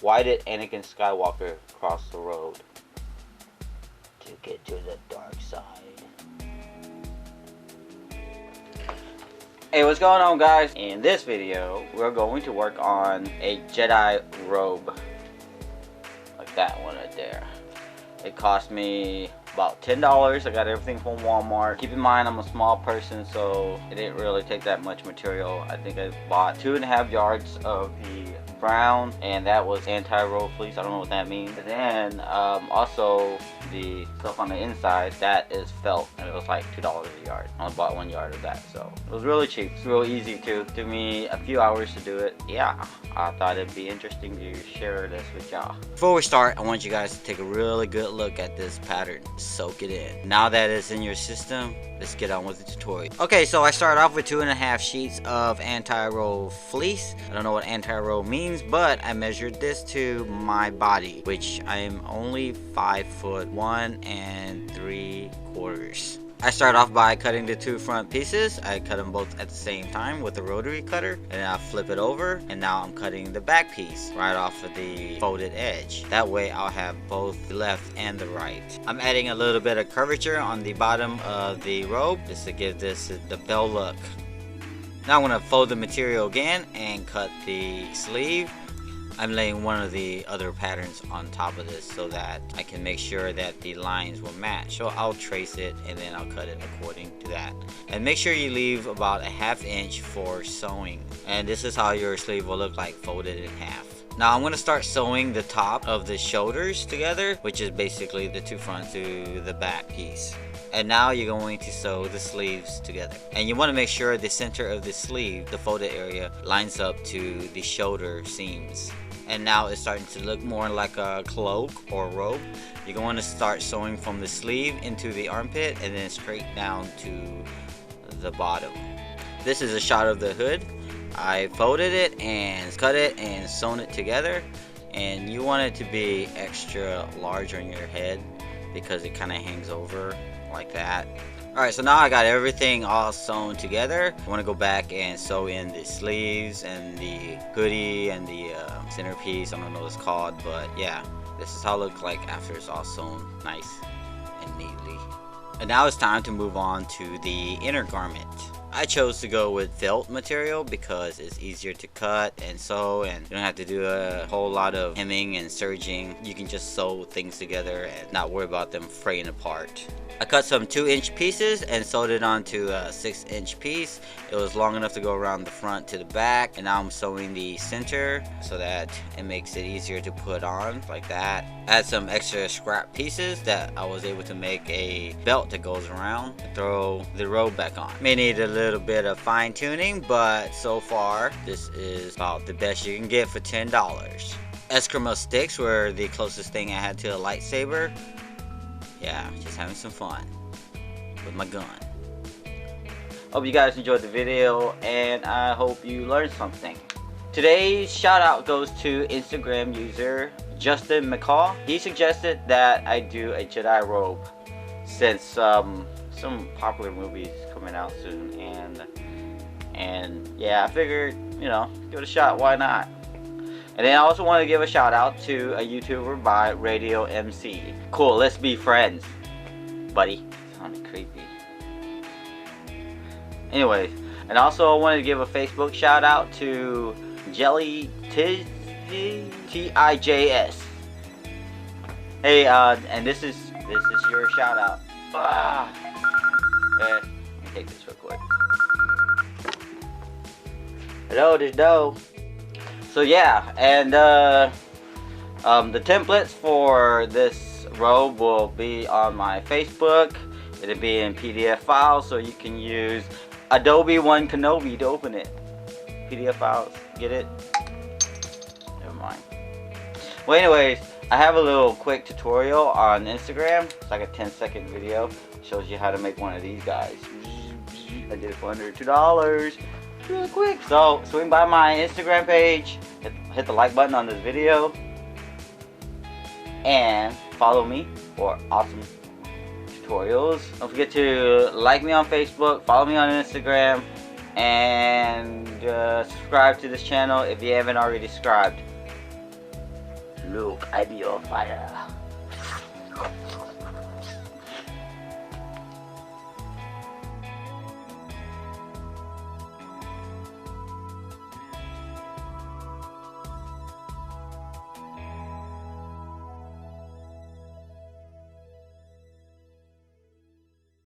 Why did Anakin Skywalker cross the road? To get to the dark side. Hey, what's going on, guys? In this video, we're going to work on a Jedi robe. Like that one right there. It cost me about $10. I got everything from Walmart. Keep in mind, I'm a small person, so it didn't really take that much material. I think I bought 2.5 yards of the brown, and that was anti-roll fleece. I don't know what that means. And then also the stuff on the inside, that is felt, and it was like $2 a yard. I only bought 1 yard of that, so it was really cheap. It's real easy too. It took me a few hours to do it. Yeah, I thought it'd be interesting to share this with y'all. Before we start, I want you guys to take a really good look at this pattern. Soak it in. Now that it's in your system, let's get on with the tutorial. Okay, so I started off with 2.5 sheets of anti-roll fleece. I don't know what anti-roll means, but I measured this to my body, which I am only 5'1" and 3/4. I start off by cutting the 2 front pieces. I cut them both at the same time with a rotary cutter, and I flip it over, and now I'm cutting the back piece right off of the folded edge. That way I'll have both the left and the right. I'm adding a little bit of curvature on the bottom of the robe just to give this the bell look. Now I'm going to fold the material again and cut the sleeve. I'm laying one of the other patterns on top of this so that I can make sure that the lines will match. So I'll trace it and then I'll cut it according to that. And make sure you leave about a 1/2 inch for sewing. And this is how your sleeve will look like folded in half. Now I'm going to start sewing the top of the shoulders together, which is basically the 2 front to the back piece. And now you're going to sew the sleeves together. And you want to make sure the center of the sleeve, the folded area, lines up to the shoulder seams. And now it's starting to look more like a cloak or robe. You're going to start sewing from the sleeve into the armpit and then straight down to the bottom. This is a shot of the hood. I folded it and cut it and sewn it together. And you want it to be extra large on your head because it kind of hangs over like that. Alright, so now I got everything all sewn together. I want to go back and sew in the sleeves and the hoodie and the centerpiece. I don't know what it's called, but yeah, this is how it looks like after it's all sewn nice and neatly. And now it's time to move on to the inner garment. I chose to go with felt material because it's easier to cut and sew, and you don't have to do a whole lot of hemming and serging. You can just sew things together and not worry about them fraying apart. I cut some 2-inch pieces and sewed it onto a 6-inch piece. It was long enough to go around the front to the back, and now I'm sewing the center so that it makes it easier to put on like that. Add some extra scrap pieces that I was able to make a belt that goes around and throw the robe back on. May need a little bit of fine tuning, but so far this is about the best you can get for $10. Eskrima sticks were the closest thing I had to a lightsaber. Yeah, just having some fun with my gun. Hope you guys enjoyed the video, and I hope you learned something. Today's shout out goes to Instagram user Justin McCall. He suggested that I do a Jedi robe since some popular movies coming out soon, and yeah, I figured, you know, give it a shot, why not? And then I also want to give a shout out to a YouTuber by Radio MC. Cool, let's be friends, buddy. Sounded creepy. Anyways, and also I wanted to give a Facebook shout out to Jelly TIJS. Hey, and this is your shout out. Let me take this real quick. Hello, there's Doe. So yeah, and the templates for this robe will be on my Facebook. It'll be in PDF files, so you can use Adobe One Kenobi to open it. PDF files, get it? Never mind. Well, anyways, I have a little quick tutorial on Instagram. It's like a 10-second video. It shows you how to make one of these guys. I did it for under $2. Real quick. So swing by my Instagram page, hit the like button on this video, and follow me for awesome tutorials. Don't forget to like me on Facebook, follow me on Instagram, and subscribe to this channel if you haven't already subscribed. Luke, I be your fire.